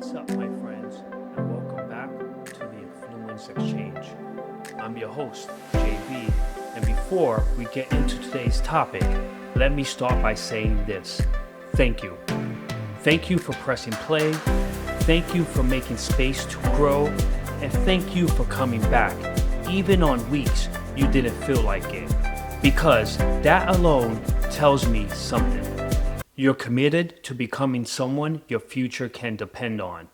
What's up, my friends, and welcome back to the Influence Exchange. I'm your host, JB, and before we get into today's topic, let me start by saying this. Thank you. Thank you for pressing play, thank you for making space to grow, and thank you for coming back, even on weeks you didn't feel like it, because that alone tells me something. You're committed to becoming someone your future can depend on.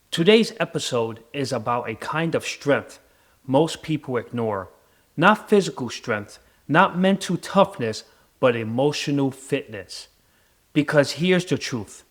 Today's episode is about a kind of strength most people ignore. Not physical strength, not mental toughness, but emotional fitness. Because here's the truth.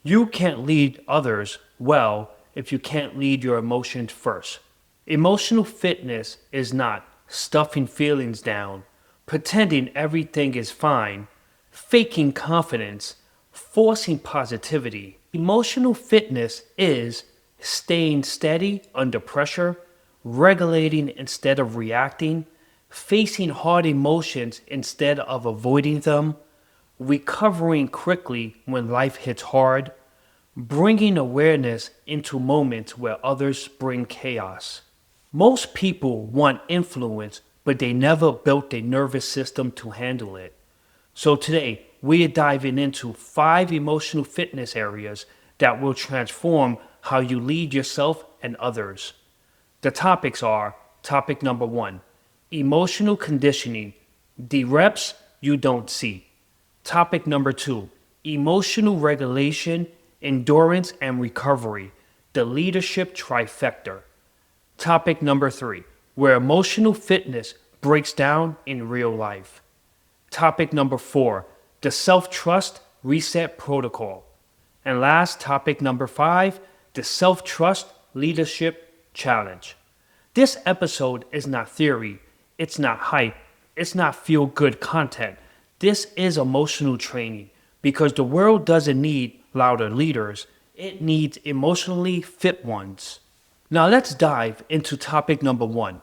You can't lead others well if you can't lead your emotions first. Emotional fitness is not stuffing feelings down, pretending everything is fine, faking confidence, forcing positivity. Emotional fitness is staying steady under pressure, regulating instead of reacting, facing hard emotions instead of avoiding them, recovering quickly when life hits hard, bringing awareness into moments where others bring chaos. Most people want influence, but they never built a nervous system to handle it. So today, we are diving into 5 emotional fitness areas that will transform how you lead yourself and others. The topics are topic number 1, emotional conditioning, the reps you don't see. Topic number 2, emotional regulation, endurance, and recovery, the leadership trifecta. Topic number 3, where emotional fitness breaks down in real life. Topic number 4, the self-trust reset protocol. And last, topic number 5, the self-trust leadership challenge. This episode is not theory, it's not hype, it's not feel-good content. This is emotional training because the world doesn't need louder leaders, it needs emotionally fit ones. Now let's dive into topic number 1,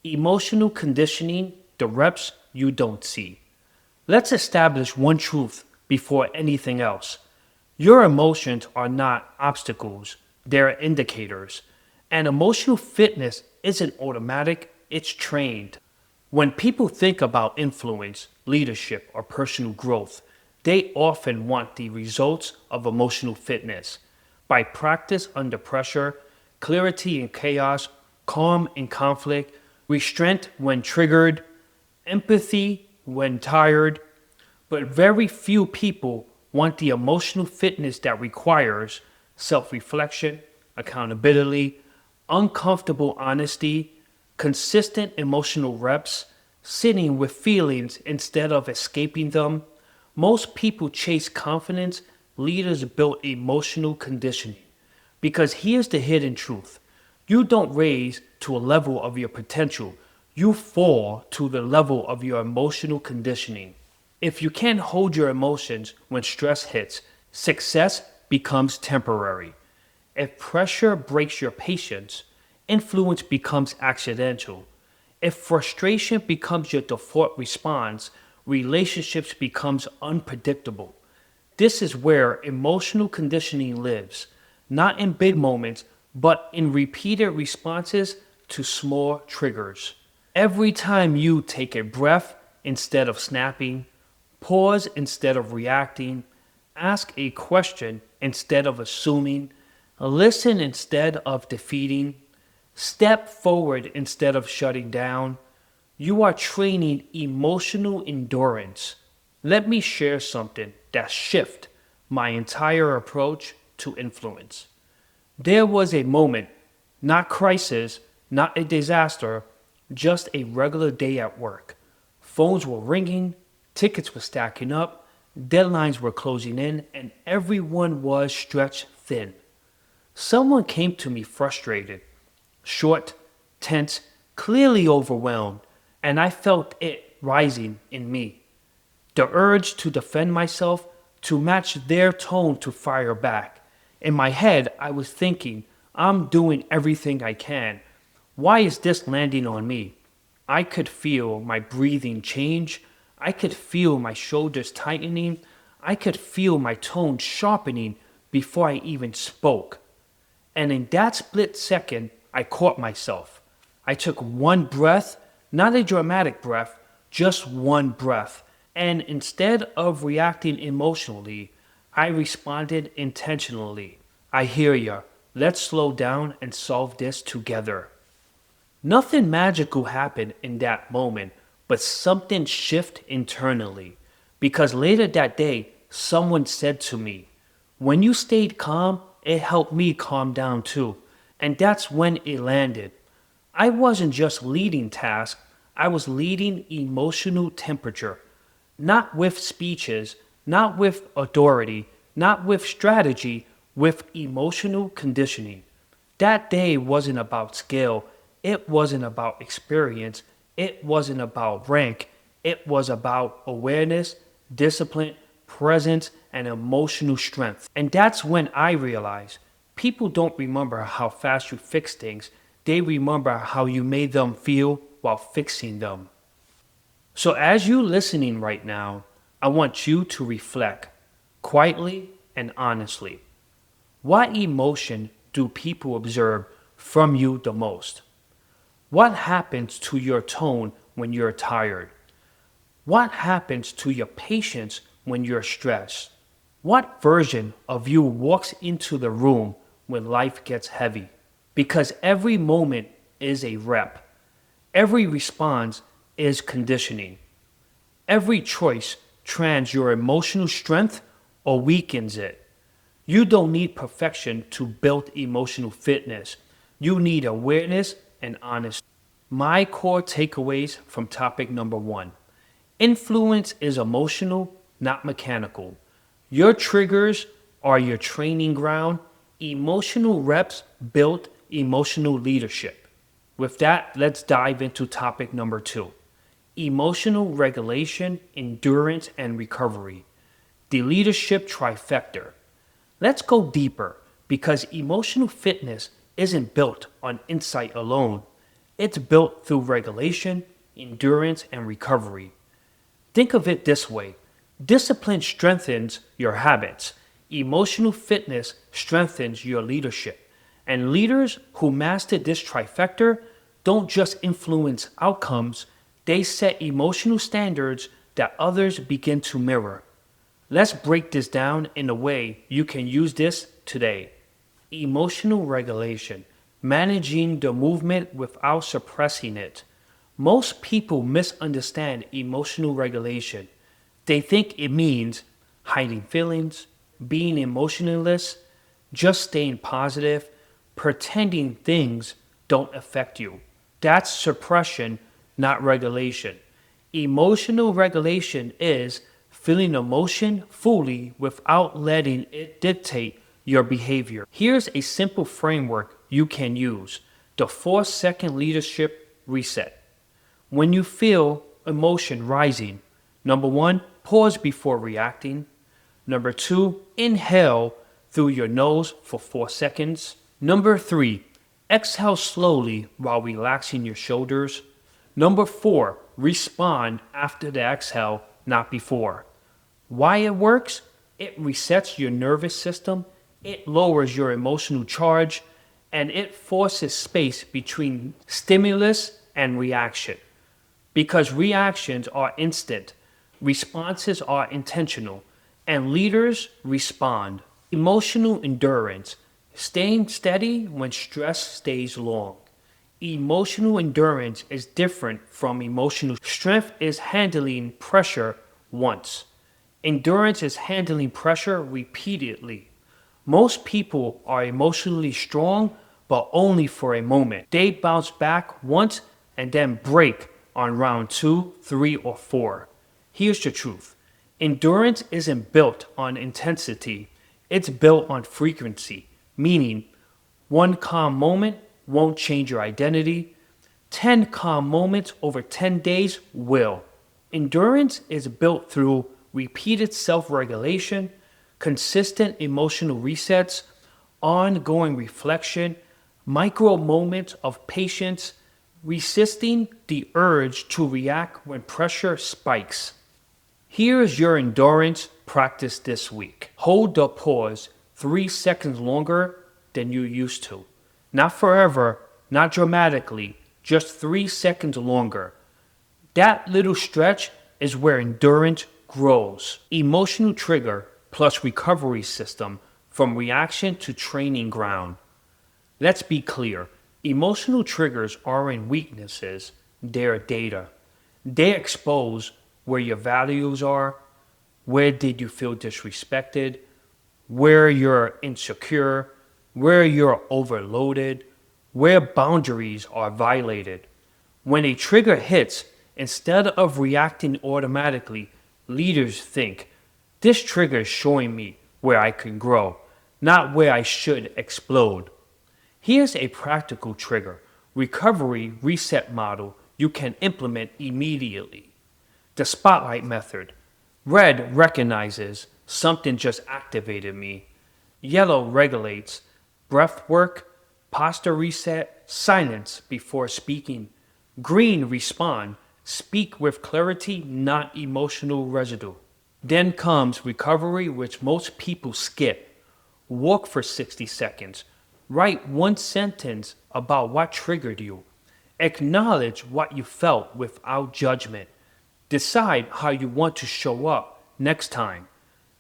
emotional conditioning, the reps you don't see. Let's establish one truth before anything else. Your emotions are not obstacles, they're indicators. And emotional fitness isn't automatic, it's trained. When people think about influence, leadership, or personal growth, they often want the results of emotional fitness. By practice under pressure, clarity in chaos, calm in conflict, restraint when triggered, empathy when tired, but very few people want the emotional fitness that requires self-reflection, accountability, uncomfortable honesty, consistent emotional reps, sitting with feelings instead of escaping them. Most people chase confidence, leaders build emotional conditioning. Because here's the hidden truth. You don't raise to a level of your potential. You fall to the level of your emotional conditioning. If you can't hold your emotions when stress hits, success becomes temporary. If pressure breaks your patience, influence becomes accidental. If frustration becomes your default response, relationships becomes unpredictable. This is where emotional conditioning lives, not in big moments, but in repeated responses to small triggers. Every time you take a breath instead of snapping, pause instead of reacting, ask a question instead of assuming, listen instead of defeating, step forward instead of shutting down, you are training emotional endurance. Let me share something that shifted my entire approach to influence. There was a moment, not crisis, not a disaster, just a regular day at work. Phones were ringing, tickets were stacking up, deadlines were closing in, and everyone was stretched thin. Someone came to me frustrated, short, tense, clearly overwhelmed, and I felt it rising in me. The urge to defend myself, to match their tone to fire back. In my head, I was thinking, I'm doing everything I can. Why is this landing on me? I could feel my breathing change. I could feel my shoulders tightening. I could feel my tone sharpening before I even spoke. And in that split second, I caught myself. I took one breath, not a dramatic breath, just one breath. And instead of reacting emotionally, I responded intentionally. I hear ya. Let's slow down and solve this together. Nothing magical happened in that moment, but something shifted internally. Because later that day, someone said to me, when you stayed calm, it helped me calm down too. And that's when it landed. I wasn't just leading tasks, I was leading emotional temperature. Not with speeches, not with authority, not with strategy, with emotional conditioning. That day wasn't about skill, it wasn't about experience, it wasn't about rank, it was about awareness, discipline, presence, and emotional strength. And that's when I realized people don't remember how fast you fix things, they remember how you made them feel while fixing them. So, as you're listening right now, I want you to reflect quietly and honestly. What emotion do people observe from you the most? What happens to your tone when you're tired? What happens to your patience when you're stressed? What version of you walks into the room when life gets heavy? Because every moment is a rep, every response is conditioning. Every choice trans your emotional strength or weakens it. You don't need perfection to build emotional fitness. You need awareness and honesty. My core takeaways from topic number one. Influence is emotional, not mechanical. Your triggers are your training ground. Emotional reps build emotional leadership. With that, let's dive into topic number two. Emotional regulation, endurance, and recovery. The leadership trifecta. Let's go deeper because emotional fitness isn't built on insight alone. It's built through regulation, endurance, and recovery. Think of it this way. Discipline strengthens your habits. Emotional fitness strengthens your leadership. And leaders who master this trifecta don't just influence outcomes, they set emotional standards that others begin to mirror. Let's break this down in a way you can use this today. Emotional regulation, managing the movement without suppressing it. Most people misunderstand emotional regulation. They think it means hiding feelings, being emotionless, just staying positive, pretending things don't affect you. That's suppression, not regulation. Emotional regulation is feeling emotion fully without letting it dictate your behavior. Here's a simple framework you can use: the 4-second leadership reset. When you feel emotion rising, number one, pause before reacting. Number two, inhale through your nose for 4 seconds. Number three, exhale slowly while relaxing your shoulders. Number four, respond after the exhale, not before. Why it works? It resets your nervous system, it lowers your emotional charge, and it forces space between stimulus and reaction. Because reactions are instant, responses are intentional, and leaders respond. Emotional endurance, staying steady when stress stays long. Emotional endurance is different from emotional strength is handling pressure once. Endurance is handling pressure repeatedly. Most people are emotionally strong, but only for a moment. They bounce back once and then break on round 2, 3, or 4. Here's the truth. Endurance isn't built on intensity, it's built on frequency, meaning one calm moment won't change your identity, 10 calm moments over 10 days will. Endurance is built through repeated self regulation, consistent emotional resets, ongoing reflection, micro moments of patience, resisting the urge to react when pressure spikes. Here's your endurance practice this week. Hold the pause 3 seconds longer, than you used to. Not forever, not dramatically, just 3 seconds longer. That little stretch is where endurance grows. Emotional trigger plus recovery system from reaction to training ground. Let's be clear. Emotional triggers aren't weaknesses, they're data. They expose where your values are, where did you feel disrespected, where you're insecure, where you're overloaded, where boundaries are violated. When a trigger hits, instead of reacting automatically, leaders think, this trigger is showing me where I can grow, not where I should explode. Here's a practical trigger, recovery reset model you can implement immediately. The spotlight method. Red recognizes something just activated me. Yellow regulates breath work, posture reset, silence before speaking. Green respond, speak with clarity, not emotional residue. Then comes recovery, which most people skip. Walk for 60 seconds. Write one sentence about what triggered you. Acknowledge what you felt without judgment. Decide how you want to show up next time.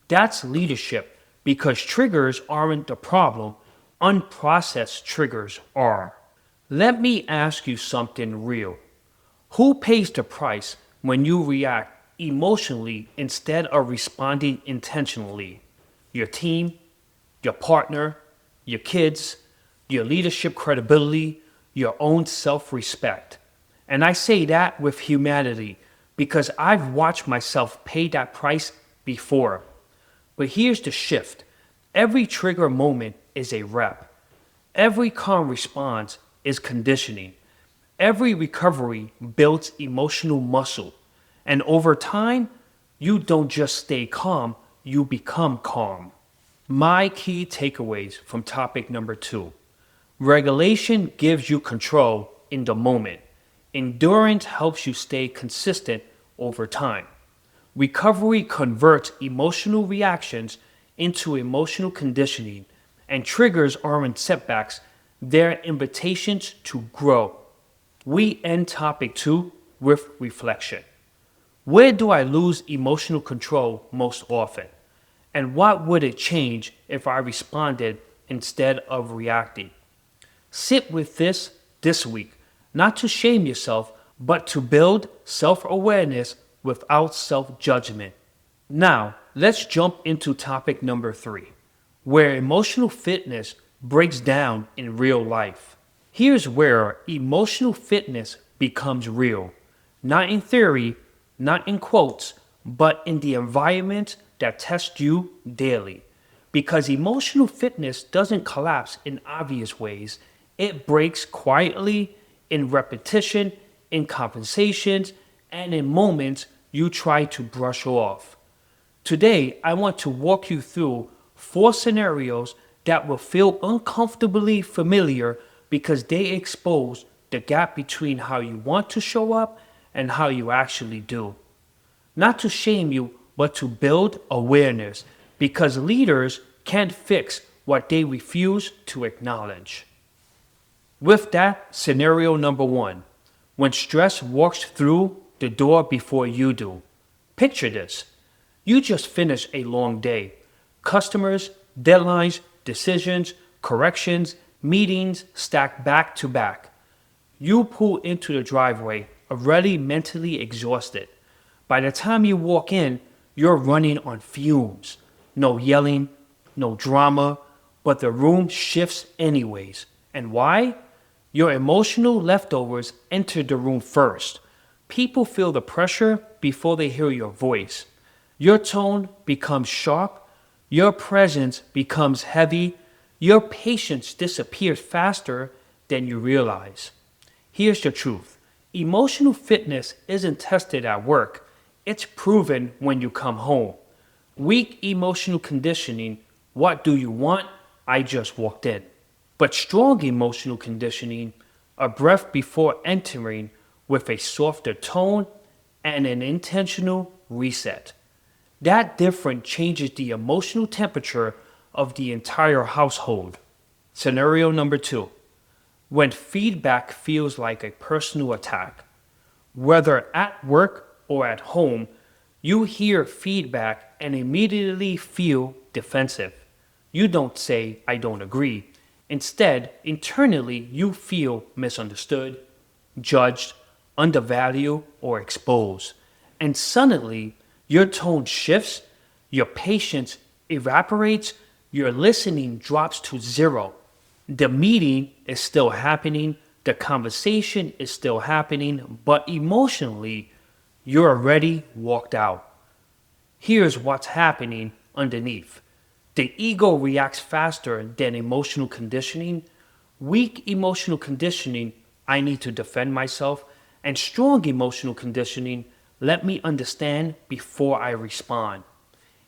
That's leadership because triggers aren't the problem, unprocessed triggers are. Let me ask you something real. Who pays the price when you react emotionally instead of responding intentionally? Your team, your partner, your kids, your leadership credibility, your own self-respect. And I say that with humanity because I've watched myself pay that price before. But here's the shift. Every trigger moment is a rep. Every calm response is conditioning. Every recovery builds emotional muscle. And over time, you don't just stay calm, you become calm. My key takeaways from topic number 2. Regulation gives you control in the moment. Endurance helps you stay consistent over time. Recovery converts emotional reactions into emotional conditioning, and triggers aren't setbacks, they're invitations to grow. We end topic 2 with reflection. Where do I lose emotional control most often? And what would it change if I responded instead of reacting? Sit with this week, not to shame yourself, but to build self-awareness without self-judgment. Now, let's jump into topic number 3, where emotional fitness breaks down in real life. Here's where emotional fitness becomes real, not in theory, not in quotes, but in the environment that tests you daily. Because emotional fitness doesn't collapse in obvious ways, it breaks quietly in repetition, in conversations, and in moments you try to brush off. Today, I want to walk you through 4 scenarios that will feel uncomfortably familiar because they expose the gap between how you want to show up and how you actually do. Not to shame you, but to build awareness because leaders can't fix what they refuse to acknowledge. With that, scenario number 1, when stress walks through the door before you do. Picture this. You just finished a long day. Customers, deadlines, decisions, corrections, meetings stacked back to back. You pull into the driveway, already mentally exhausted. By the time you walk in, you're running on fumes. No yelling, no drama, but the room shifts anyways. And why? Your emotional leftovers enter the room first. People feel the pressure before they hear your voice. Your tone becomes sharp. Your presence becomes heavy. Your patience disappears faster than you realize. Here's the truth. Emotional fitness isn't tested at work. It's proven when you come home. Weak emotional conditioning, what do you want? I just walked in. But strong emotional conditioning, a breath before entering with a softer tone and an intentional reset. That difference changes the emotional temperature of the entire household. Scenario number 2. When feedback feels like a personal attack. Whether at work or at home, you hear feedback and immediately feel defensive. You don't say, I don't agree. Instead, internally, you feel misunderstood, judged, undervalued, or exposed. And suddenly, your tone shifts, your patience evaporates, your listening drops to zero. The meeting is still happening, the conversation is still happening, but emotionally, you're already walked out. Here's what's happening underneath. The ego reacts faster than emotional conditioning. Weak emotional conditioning, I need to defend myself. And strong emotional conditioning, let me understand before I respond.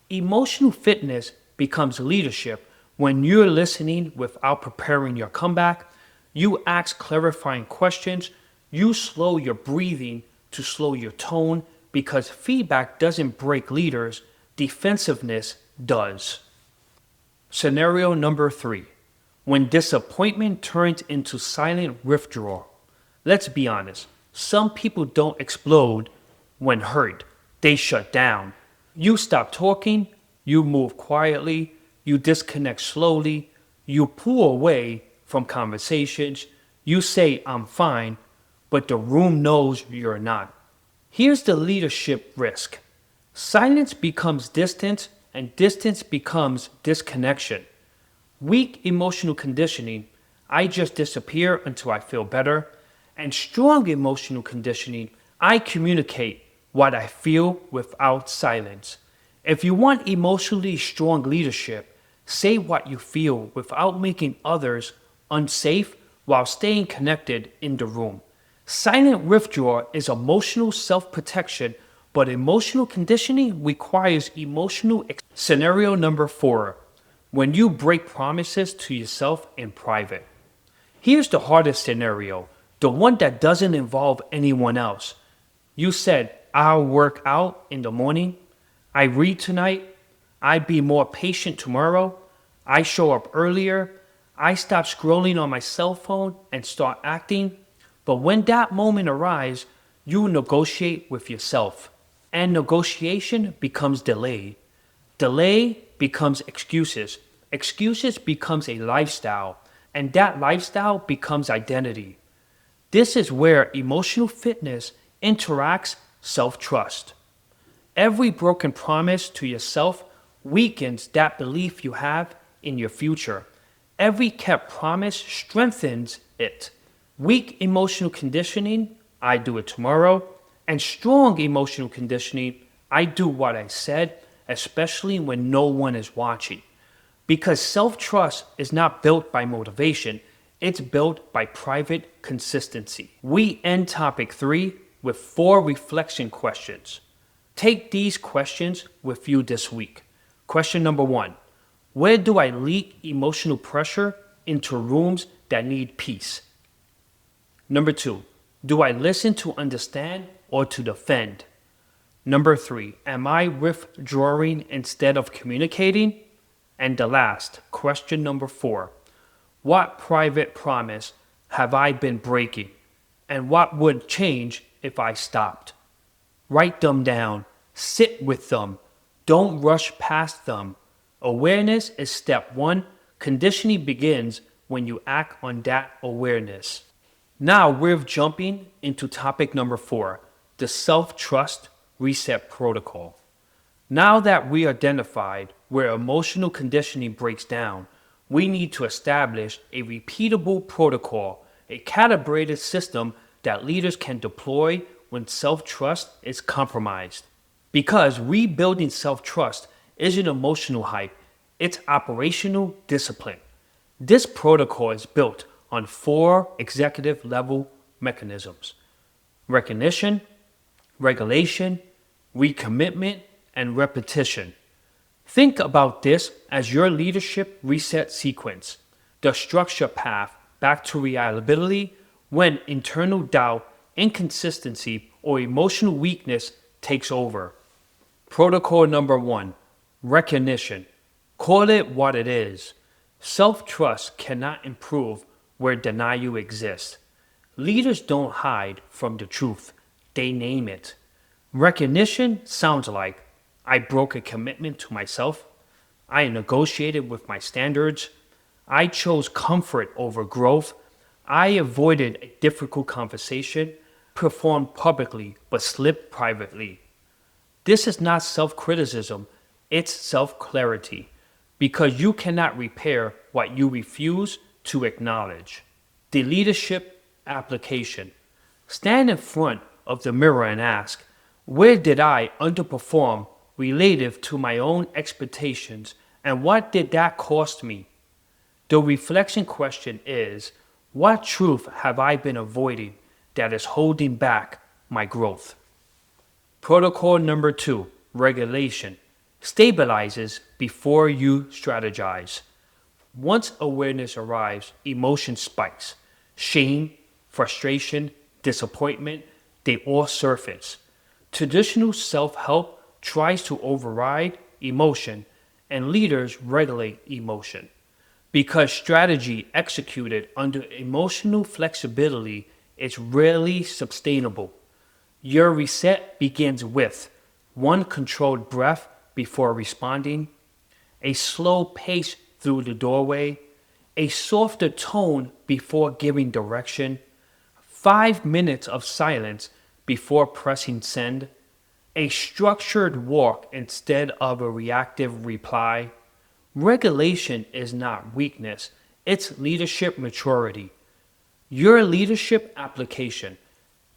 Emotional fitness becomes leadership when you're listening without preparing your comeback. You ask clarifying questions. You slow your breathing to slow your tone because feedback doesn't break leaders, defensiveness does. Scenario number 3. When disappointment turns into silent withdrawal. Let's be honest, some people don't explode when hurt, they shut down. You stop talking, you move quietly, you disconnect slowly, you pull away from conversations, you say, I'm fine, but the room knows you're not. Here's the leadership risk. Silence becomes distance, and distance becomes disconnection. Weak emotional conditioning, I just disappear until I feel better. And strong emotional conditioning, I communicate what I feel without silence. If you want emotionally strong leadership, say what you feel without making others unsafe while staying connected in the room. Silent withdrawal is emotional self-protection, but emotional conditioning requires Scenario number 4. When you break promises to yourself in private. Here's the hardest scenario, the one that doesn't involve anyone else. You said, I'll work out in the morning. I read tonight. I be more patient tomorrow. I show up earlier. I stop scrolling on my cell phone and start acting. But when that moment arrives, you negotiate with yourself. And negotiation becomes delay. Delay becomes excuses. Excuses becomes a lifestyle. And that lifestyle becomes identity. This is where emotional fitness interacts self-trust. Every broken promise to yourself weakens that belief you have in your future. Every kept promise strengthens it. Weak emotional conditioning, I do it tomorrow. And strong emotional conditioning, I do what I said, especially when no one is watching. Because self-trust is not built by motivation, it's built by private consistency. We end topic 3 with 4 reflection questions. Take these questions with you this week. Question number 1. Where do I leak emotional pressure into rooms that need peace? Number 2. Do I listen to understand or to defend? Number 3. Am I withdrawing instead of communicating? And the last, question number 4. What private promise have I been breaking? And what would change if I stopped? Write them down. Sit with them. Don't rush past them. Awareness is step 1. Conditioning begins when you act on that awareness. Now we're jumping into topic number 4, the self-trust reset protocol. Now that we identified where emotional conditioning breaks down, we need to establish a repeatable protocol, a calibrated system that leaders can deploy when self-trust is compromised. Because rebuilding self-trust isn't emotional hype, it's operational discipline. This protocol is built on 4 executive level mechanisms: recognition, regulation, recommitment, and repetition. Think about this as your leadership reset sequence, the structure path back to reliability when internal doubt, inconsistency, or emotional weakness takes over. Protocol number 1, recognition. Call it what it is. Self-trust cannot improve where denial exists. Leaders don't hide from the truth, they name it. Recognition sounds like I broke a commitment to myself, I negotiated with my standards, I chose comfort over growth, I avoided a difficult conversation, performed publicly but slipped privately. This is not self criticism, it's self clarity, because you cannot repair what you refuse to acknowledge. The leadership application. Stand in front of the mirror and ask, where did I underperform relative to my own expectations, and what did that cost me? The reflection question is, what truth have I been avoiding that is holding back my growth? Protocol number 2, regulation, stabilizes before you strategize. Once awareness arrives, emotion spikes. Shame, frustration, disappointment, they all surface. Traditional self help tries to override emotion, and leaders regulate emotion. Because strategy executed under emotional flexibility is rarely sustainable. Your reset begins with one controlled breath before responding, a slow pace through the doorway, a softer tone before giving direction, 5 minutes of silence before pressing send, a structured walk instead of a reactive reply. Regulation is not weakness, it's leadership maturity. Your leadership application.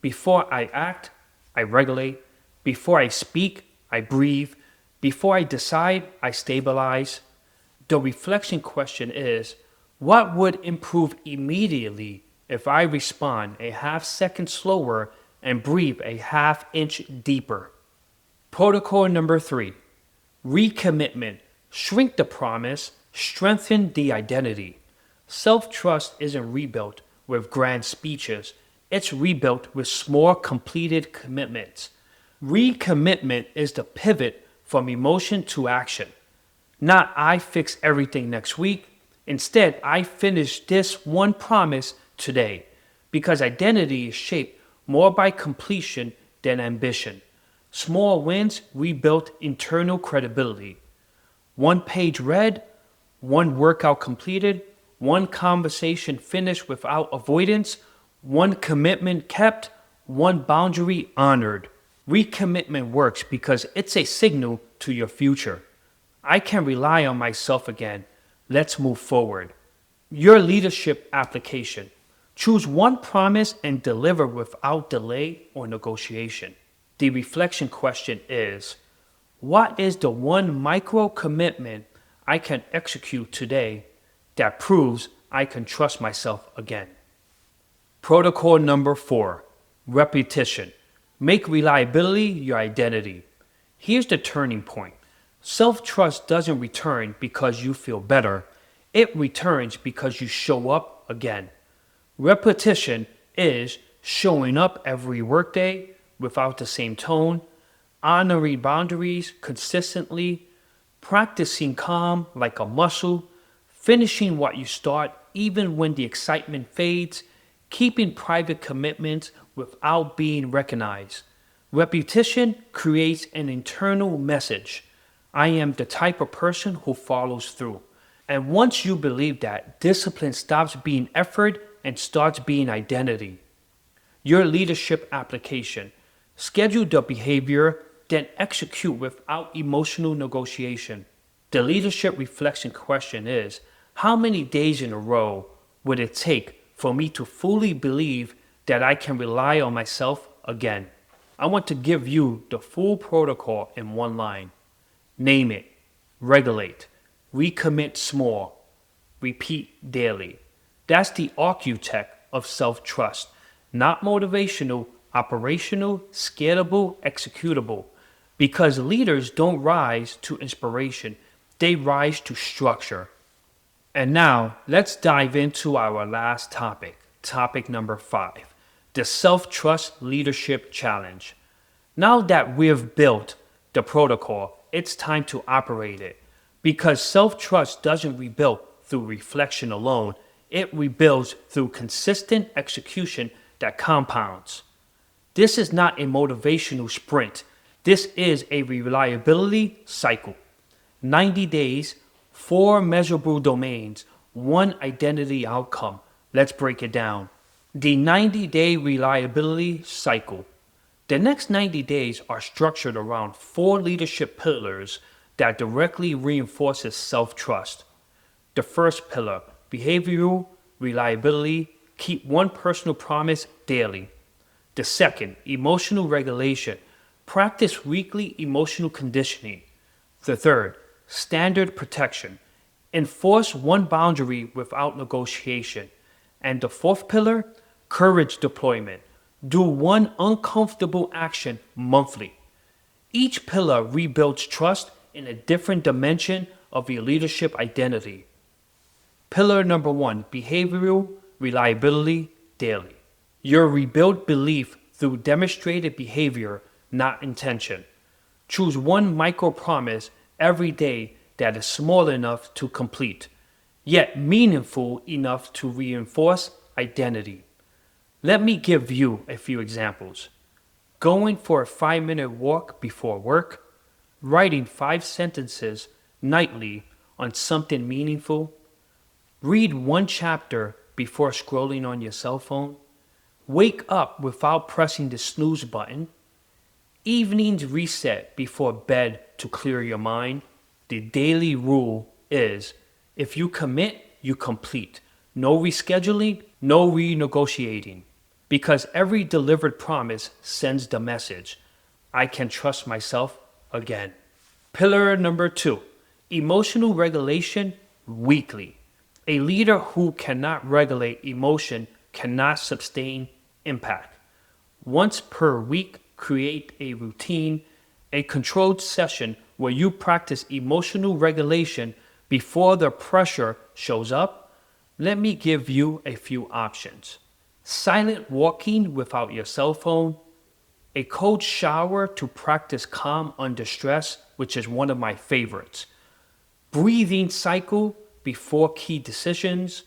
Before I act, I regulate. Before I speak, I breathe. Before I decide, I stabilize. The reflection question is, what would improve immediately if I respond a half second slower and breathe a half inch deeper? Protocol number 3, recommitment. Shrink the promise, strengthen the identity. Self-trust isn't rebuilt with grand speeches, it's rebuilt with small completed commitments. Recommitment is the pivot from emotion to action. Not I fix everything next week. Instead, I finish this one promise today, because identity is shaped more by completion than ambition. Small wins rebuild internal credibility. One page read, one workout completed, one conversation finished without avoidance, one commitment kept, one boundary honored. Recommitment works because it's a signal to your future. I can rely on myself again. Let's move forward. Your leadership application. Choose one promise and deliver without delay or negotiation. The reflection question is, what is the one micro commitment I can execute today that proves I can trust myself again? Protocol number 4, repetition. Make reliability your identity. Here's the turning point. Self-trust doesn't return because you feel better. It returns because you show up again. Repetition is showing up every workday without the same tone, honoring boundaries consistently, practicing calm like a muscle, finishing what you start even when the excitement fades, keeping private commitments without being recognized. Repetition creates an internal message. I am the type of person who follows through. And once you believe that, discipline stops being effort and starts being identity. Your leadership application. Schedule the behavior, then execute without emotional negotiation. The leadership reflection question is, how many days in a row would it take for me to fully believe that I can rely on myself again? I want to give you the full protocol in one line. Name it, regulate, recommit small, repeat daily. That's the architect of self-trust. Not motivational, operational, scalable, executable. Because leaders don't rise to inspiration, they rise to structure. And now, let's dive into our last topic, topic number 5, the Self-Trust Leadership Challenge. Now that we've built the protocol, it's time to operate it. Because self-trust doesn't rebuild through reflection alone. It rebuilds through consistent execution that compounds. This is not a motivational sprint. This is a reliability cycle. 90 days, 4 measurable domains, 1 identity outcome. Let's break it down. The 90-day reliability cycle. The next 90 days are structured around 4 leadership pillars that directly reinforces self-trust. The first pillar, behavioral reliability, keep one personal promise daily. The second, emotional regulation, practice weekly emotional conditioning. The third, standard protection, enforce one boundary without negotiation. And the fourth pillar, courage deployment, do one uncomfortable action monthly. Each pillar rebuilds trust in a different dimension of your leadership identity. Pillar number 1, behavioral reliability daily. Your rebuild belief through demonstrated behavior, not intention. Choose one micro promise every day that is small enough to complete, yet meaningful enough to reinforce identity. Let me give you a few examples. Going for a 5-minute walk before work, writing 5 sentences nightly on something meaningful, read 1 chapter before scrolling on your cell phone, wake up without pressing the snooze button, evenings reset before bed to clear your mind. The daily rule is, if you commit, you complete. No rescheduling, no renegotiating. Because every delivered promise sends the message, I can trust myself again. Pillar number 2, emotional regulation weekly. A leader who cannot regulate emotion cannot sustain impact. Once per week, create a routine, a controlled session where you practice emotional regulation before the pressure shows up. Let me give you a few options. Silent walking without your cell phone, a cold shower to practice calm under stress, which is one of my favorites, breathing cycle before key decisions,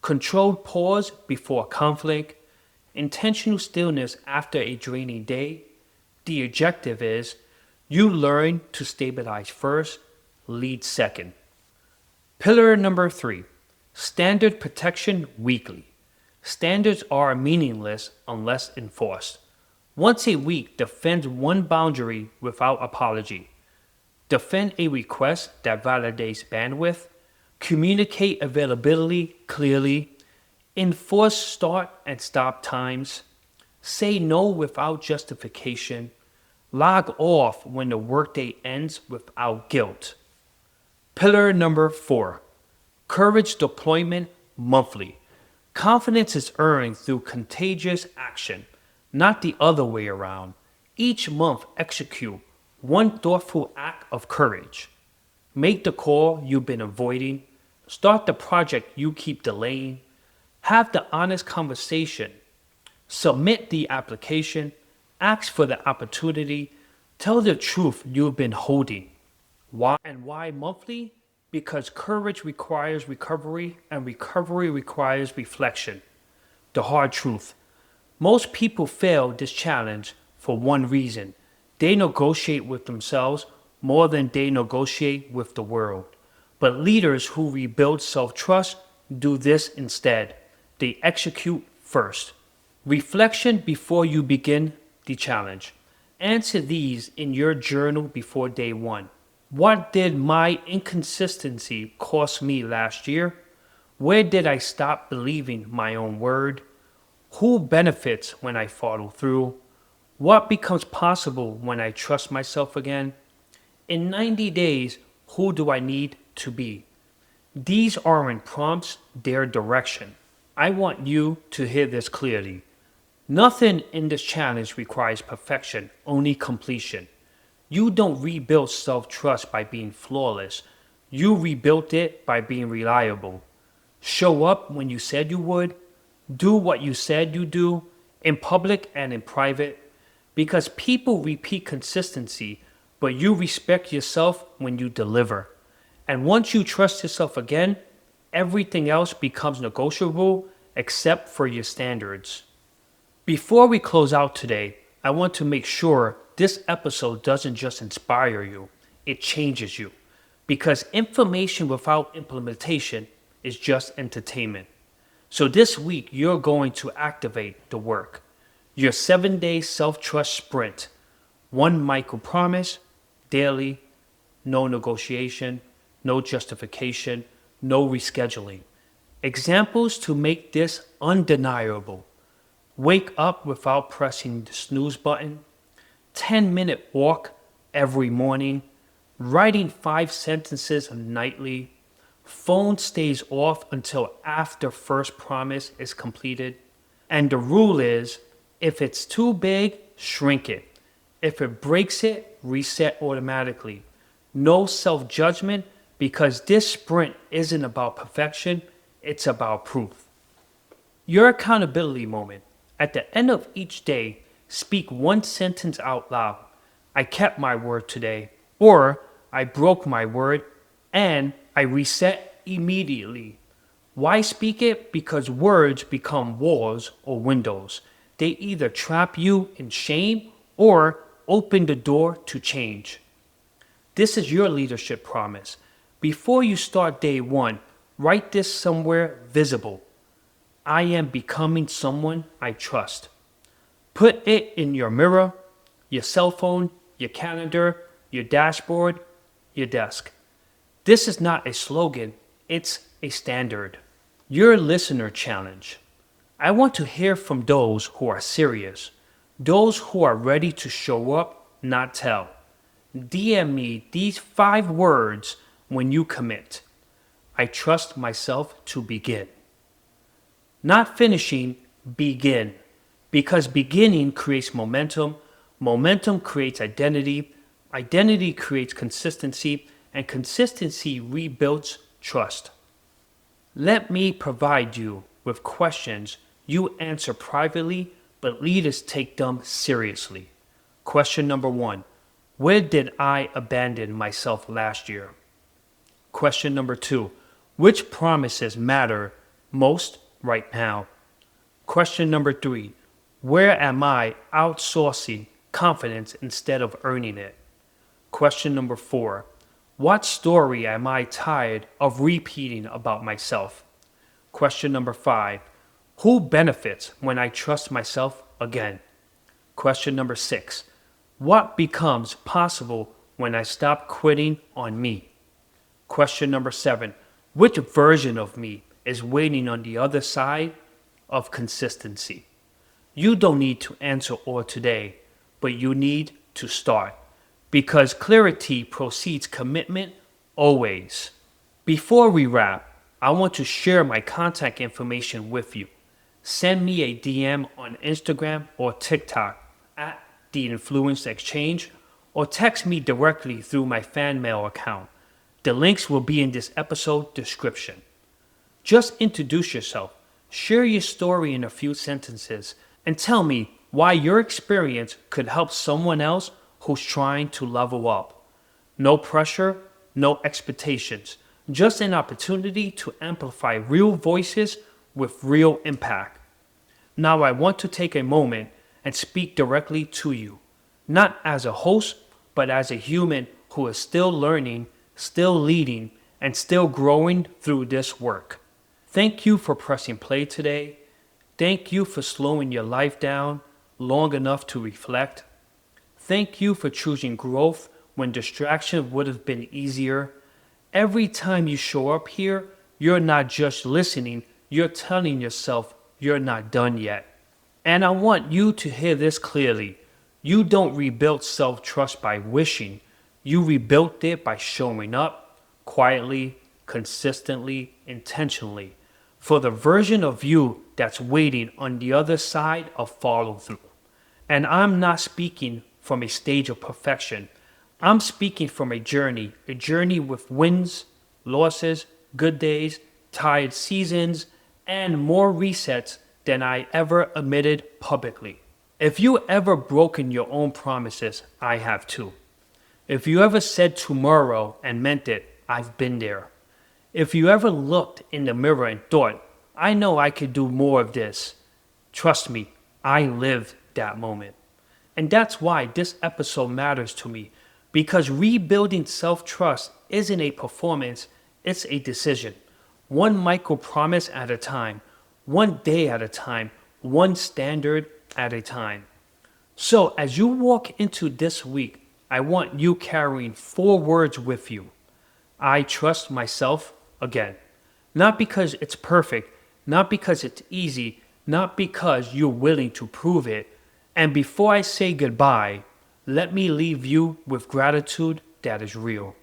controlled pause before conflict, intentional stillness after a draining day. The objective is you learn to stabilize first, lead second. Pillar number 3, standard protection weekly. Standards are meaningless unless enforced. Once a week, defend one boundary without apology. Defend a request that validates bandwidth. Communicate availability clearly. Enforce start and stop times. Say no without justification. Log off when the workday ends without guilt. Pillar number 4, courage deployment monthly. Confidence is earned through contagious action, not the other way around. Each month, execute one thoughtful act of courage. Make the call you've been avoiding. Start the project you keep delaying. Have the honest conversation. Submit the application. Ask for the opportunity. Tell the truth you've been holding. Why monthly? Because courage requires recovery, and recovery requires reflection. The hard truth. Most people fail this challenge for one reason. They negotiate with themselves more than they negotiate with the world. But leaders who rebuild self-trust do this instead. They execute first. Reflection before you begin the challenge. Answer these in your journal before day 1. What did my inconsistency cost me last year? Where did I stop believing my own word? Who benefits when I follow through? What becomes possible when I trust myself again? In 90 days, who do I need to be? These aren't prompts, they're direction. I want you to hear this clearly. Nothing in this challenge requires perfection, only completion. You don't rebuild self-trust by being flawless. You rebuilt it by being reliable. Show up when you said you would. Do what you said you do, in public and in private. Because people repeat consistency, but you respect yourself when you deliver. And once you trust yourself again, Everything else becomes negotiable except for your standards. Before we close out today, I want to make sure this episode doesn't just inspire you, it changes you. Because information without implementation is just entertainment. So this week, you're going to activate the work. Your 7-day self-trust sprint. One micro promise, daily, no negotiation, no justification, no rescheduling. Examples to make this undeniable. Wake up without pressing the snooze button. 10-minute walk every morning. Writing 5 sentences nightly. Phone stays off until after first promise is completed. And the rule is, if it's too big, shrink it. If it breaks it, reset automatically. No self-judgment, because this sprint isn't about perfection, it's about proof. Your accountability moment. At the end of each day, speak one sentence out loud. I kept my word today, or I broke my word, and I reset immediately. Why speak it? Because words become walls or windows. They either trap you in shame or open the door to change. This is your leadership promise. Before you start day one, write this somewhere visible. I am becoming someone I trust. Put it in your mirror, your cell phone, your calendar, your dashboard, your desk. This is not a slogan, it's a standard. Your listener challenge. I want to hear from those who are serious, those who are ready to show up, not tell. DM me these 5 words when you commit. I trust myself to begin. Not finishing, begin. Because beginning creates momentum, momentum creates identity, identity creates consistency, and consistency rebuilds trust. Let me provide you with questions you answer privately, but leaders take them seriously. Question number 1. Where did I abandon myself last year? Question number 2. Which promises matter most right now? Question number 3. Where am I outsourcing confidence instead of earning it? Question number 4. What story am I tired of repeating about myself? Question number 5. Who benefits when I trust myself again? Question number 6. What becomes possible when I stop quitting on me? Question number 7. Which version of me is waiting on the other side of consistency? You don't need to answer all today, but you need to start. Because clarity precedes commitment always. Before we wrap, I want to share my contact information with you. Send me a DM on Instagram or TikTok at The Influence Exchange, or text me directly through my fan mail account. The links will be in this episode description. Just introduce yourself, share your story in a few sentences, and tell me why your experience could help someone else who's trying to level up. No pressure, no expectations, just an opportunity to amplify real voices with real impact. Now I want to take a moment and speak directly to you, not as a host, but as a human who is still learning, still leading, and still growing through this work. Thank you for pressing play today. Thank you for slowing your life down long enough to reflect. Thank you for choosing growth when distraction would have been easier. Every time you show up here, you're not just listening, you're telling yourself you're not done yet. And I want you to hear this clearly. You don't rebuild self-trust by wishing. You rebuilt it by showing up quietly, consistently, intentionally for the version of you that's waiting on the other side of follow-through. And I'm not speaking from a stage of perfection. I'm speaking from a journey with wins, losses, good days, tired seasons, and more resets than I ever admitted publicly. If you ever broken your own promises, I have too. If you ever said tomorrow and meant it, I've been there. If you ever looked in the mirror and thought, I know I could do more of this, trust me, I lived that moment. And that's why this episode matters to me, because rebuilding self-trust isn't a performance, it's a decision. One micro promise at a time, one day at a time, one standard at a time. So as you walk into this week, I want you carrying 4 words with you. I trust myself again. Not because it's perfect, not because it's easy, not because you're willing to prove it. And before I say goodbye, let me leave you with gratitude that is real.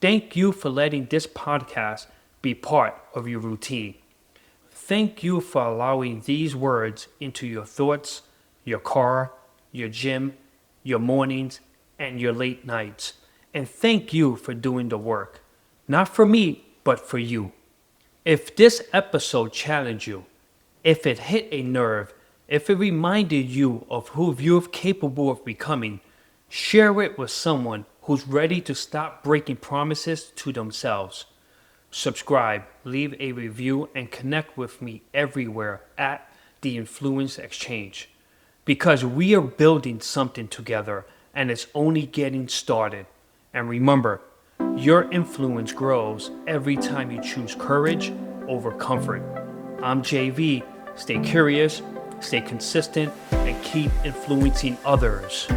Thank you for letting this podcast be part of your routine. Thank you for allowing these words into your thoughts, your car, your gym, your mornings, and your late nights. And thank you for doing the work. Not for me, but for you. If this episode challenged you, if it hit a nerve, if it reminded you of who you're capable of becoming, share it with someone who's ready to stop breaking promises to themselves. Subscribe, leave a review, and connect with me everywhere at The Influence Exchange. Because we are building something together, and it's only getting started. And remember, your influence grows every time you choose courage over comfort. I'm JV. Stay curious, stay consistent, and keep influencing others.